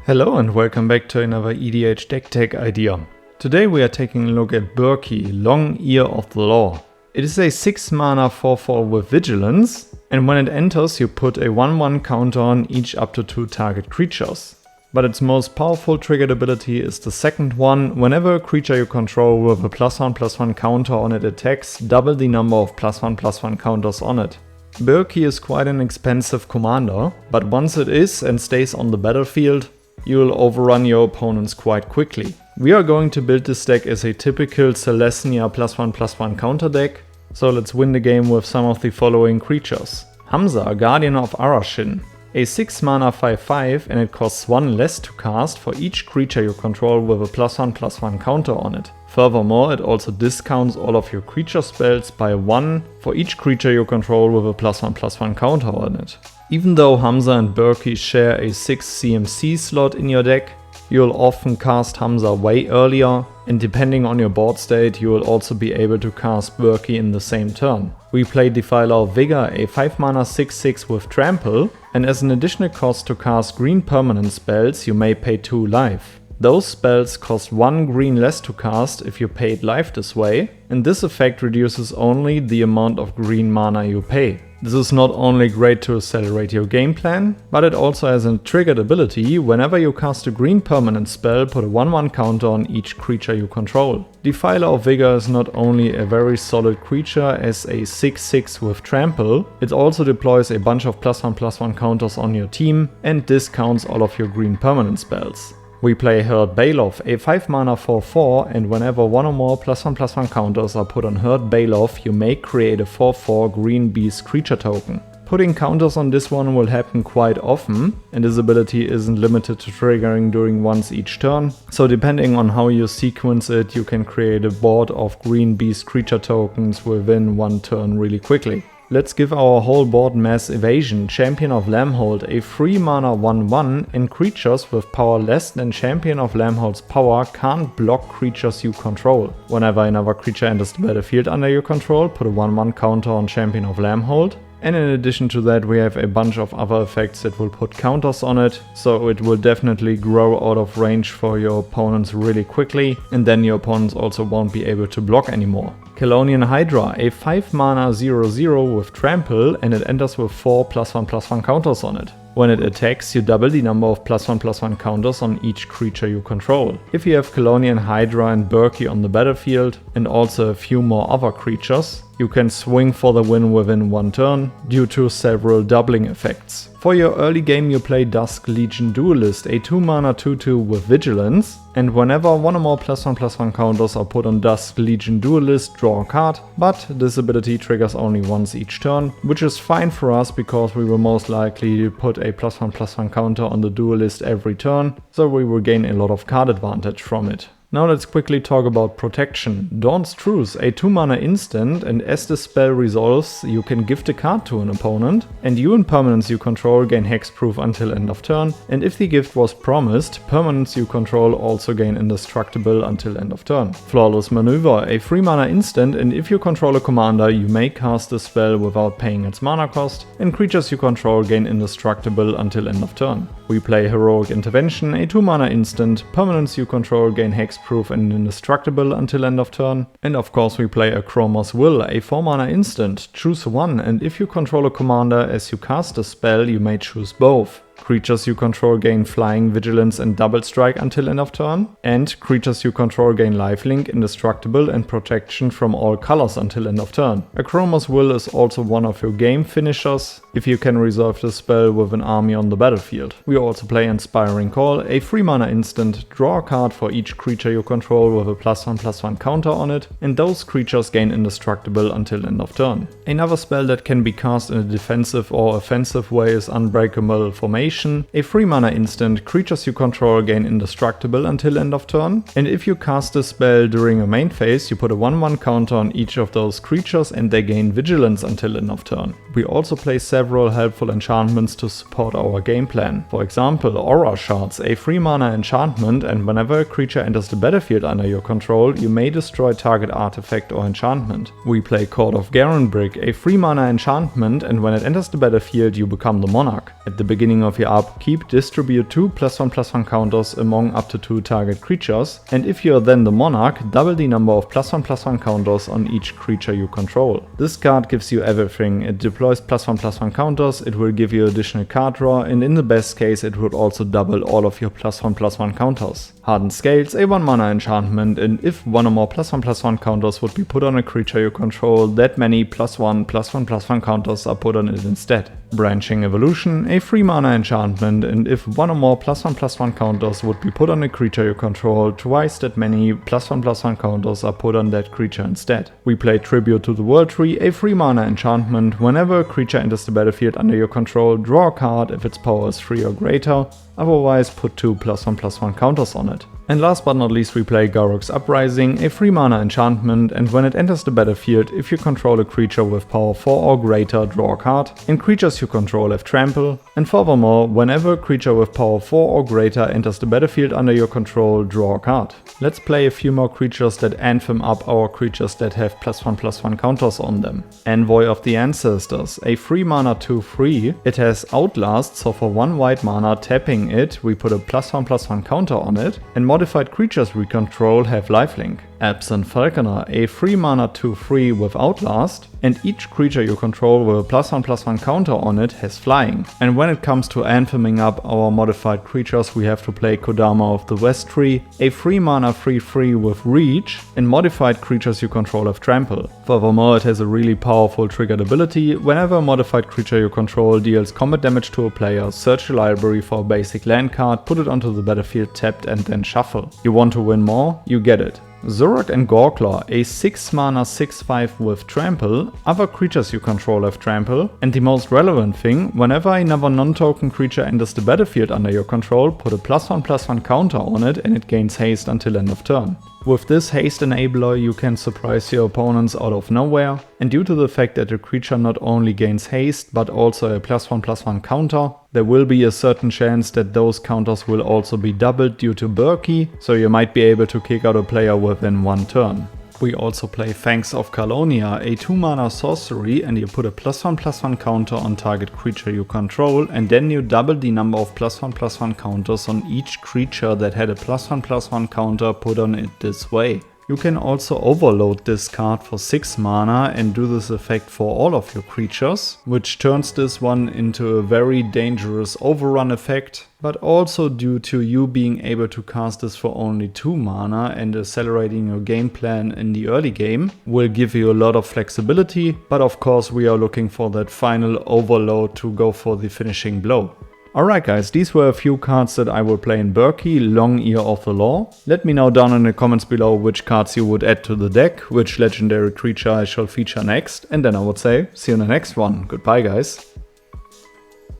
Hello and welcome back to another EDH deck tech idea. Today we are taking a look at Byrke, Long Ear of the Law. It is a 6 mana 4/4 with Vigilance, and when it enters you put a 1/1 counter on each up to 2 target creatures. But its most powerful triggered ability is the second one. Whenever a creature you control with a +1/+1 counter on it attacks, double the number of +1/+1 counters on it. Byrke is quite an expensive commander, but once it is and stays on the battlefield, you will overrun your opponents quite quickly. We are going to build this deck as a typical Celestia +1/+1 counter deck, so let's win the game with some of the following creatures. Hamza, Guardian of Arashin, a 6 mana 5/5 and it costs 1 less to cast for each creature you control with a +1/+1 counter on it. Furthermore, it also discounts all of your creature spells by 1 for each creature you control with a +1/+1 counter on it. Even though Hamza and Byrke share a 6 CMC slot in your deck, you'll often cast Hamza way earlier, and depending on your board state you will also be able to cast Byrke in the same turn. We play Defiler of Vigor, a 5 mana 6/6 with Trample, and as an additional cost to cast green permanent spells you may pay 2 life. Those spells cost 1 green less to cast if you paid life this way, and this effect reduces only the amount of green mana you pay. This is not only great to accelerate your game plan, but it also has a triggered ability. Whenever you cast a green permanent spell, put a 1/1 counter on each creature you control. Defiler of Vigor is not only a very solid creature as a 6/6 with Trample, it also deploys a bunch of +1/+1 counters on your team and discounts all of your green permanent spells. We play Herd Baloth, a 5 mana 4/4, and whenever one or more +1/+1 counters are put on Herd Baloth, you may create a 4/4 green beast creature token. Putting counters on this one will happen quite often, and this ability isn't limited to triggering during once each turn, so depending on how you sequence it, you can create a board of green beast creature tokens within one turn really quickly. Let's give our whole board mass evasion. Champion of Lambhold, a 3 mana 1/1, and creatures with power less than Champion of Lambhold's power can't block creatures you control. Whenever another creature enters the battlefield under your control, put a 1/1 counter on Champion of Lambhold. And in addition to that we have a bunch of other effects that will put counters on it, so it will definitely grow out of range for your opponents really quickly, and then your opponents also won't be able to block anymore. Kelonian Hydra, a 5 mana 0/0 with Trample, and it enters with 4 +1/+1 counters on it. When it attacks, you double the number of +1/+1 counters on each creature you control. If you have Kelonian Hydra and Byrke on the battlefield, and also a few more other creatures, you can swing for the win within one turn, due to several doubling effects. For your early game you play Dusk Legion Duelist, a 2 mana 2/2 with Vigilance, and whenever one or more +1/+1 counters are put on Dusk Legion Duelist, draw a card, but this ability triggers only once each turn, which is fine for us because we will most likely put a +1/+1 counter on the Duelist every turn, so we will gain a lot of card advantage from it. Now let's quickly talk about protection. Dawn's Truce, a 2 mana instant, and as the spell resolves you can gift a card to an opponent, and you and permanents you control gain hexproof until end of turn, and if the gift was promised, permanents you control also gain indestructible until end of turn. Flawless Maneuver, a 3 mana instant, and if you control a commander you may cast the spell without paying its mana cost, and creatures you control gain indestructible until end of turn. We play Heroic Intervention, a 2 mana instant, permanents you control gain hexproof and indestructible until end of turn. And of course we play Akroma's Will, a 4 mana instant, choose one, and if you control a commander as you cast a spell you may choose both. Creatures you control gain Flying, Vigilance and Double Strike until end of turn, and creatures you control gain Lifelink, Indestructible and Protection from all colors until end of turn. Akroma's Will is also one of your game finishers, if you can resolve the spell with an army on the battlefield. We also play Inspiring Call, a 3 mana instant, draw a card for each creature you control with a +1/+1 counter on it, and those creatures gain Indestructible until end of turn. Another spell that can be cast in a defensive or offensive way is Unbreakable Formation, a 3 mana instant, creatures you control gain indestructible until end of turn, and if you cast a spell during a main phase you put a 1/1 counter on each of those creatures and they gain vigilance until end of turn. We also play several helpful enchantments to support our game plan. For example, Aura Shards, a 3 mana enchantment, and whenever a creature enters the battlefield under your control you may destroy target artifact or enchantment. We play Court of Garenbrick, a 3 mana enchantment, and when it enters the battlefield you become the monarch. At the beginning of of your upkeep, distribute 2 +1/+1 counters among up to 2 target creatures, and if you are then the monarch, double the number of +1/+1 counters on each creature you control. This card gives you everything. It deploys +1/+1 counters, it will give you additional card draw, and in the best case it would also double all of your +1/+1 counters. Hardened Scales, a 1 mana enchantment, and if one or more +1/+1 counters would be put on a creature you control, that many +1/+1/+1 counters are put on it instead. Branching Evolution, a 3 mana enchantment, and if one or more +1/+1 counters would be put on a creature you control, twice that many +1/+1 counters are put on that creature instead. We play Tribute to the World Tree, a 3 mana enchantment. Whenever a creature enters the battlefield under your control, draw a card if its power is 3 or greater, otherwise put 2 +1/+1 counters on it. And last but not least we play Garruk's Uprising, a 3 mana enchantment, and when it enters the battlefield, if you control a creature with power 4 or greater, draw a card, and creatures you control have trample, and furthermore, whenever a creature with power 4 or greater enters the battlefield under your control, draw a card. Let's play a few more creatures that anthem up our creatures that have +1/+1 counters on them. Envoy of the Ancestors, a 3 mana 2/3, it has Outlast, so for 1 white mana tapping it, we put a +1/+1 counter on it, and modified creatures we control have lifelink. Absent Falconer, a 3 mana 2/3 with Outlast, and each creature you control with a +1/+1 counter on it has flying. And when it comes to antheming up our modified creatures, we have to play Kodama of the West Tree, a 3 mana 3/3 with Reach, and modified creatures you control have trample. Furthermore, it has a really powerful triggered ability. Whenever a modified creature you control deals combat damage to a player, search the library for a basic land card, put it onto the battlefield tapped, and then shuffle. You want to win more? You get it. Zorak and Goreclaw, a 6 mana 6/5 with trample, other creatures you control have trample, and the most relevant thing, whenever another non-token creature enters the battlefield under your control, put a +1/+1 counter on it and it gains haste until end of turn. With this haste enabler you can surprise your opponents out of nowhere, and due to the fact that the creature not only gains haste but also a +1/+1 counter, there will be a certain chance that those counters will also be doubled due to Byrke, so you might be able to kick out a player within 1 turn. We also play Fangs of Calonia, a 2 mana sorcery, and you put a +1/+1 counter on target creature you control, and then you double the number of +1/+1 counters on each creature that had a +1/+1 counter put on it this way. You can also overload this card for 6 mana and do this effect for all of your creatures, which turns this one into a very dangerous overrun effect, but also due to you being able to cast this for only 2 mana and accelerating your game plan in the early game will give you a lot of flexibility, but of course we are looking for that final overload to go for the finishing blow. Alright guys, these were a few cards that I will play in Byrke, Long Ear of the Law. Let me know down in the comments below which cards you would add to the deck, which legendary creature I shall feature next, and then I would say, see you in the next one. Goodbye guys.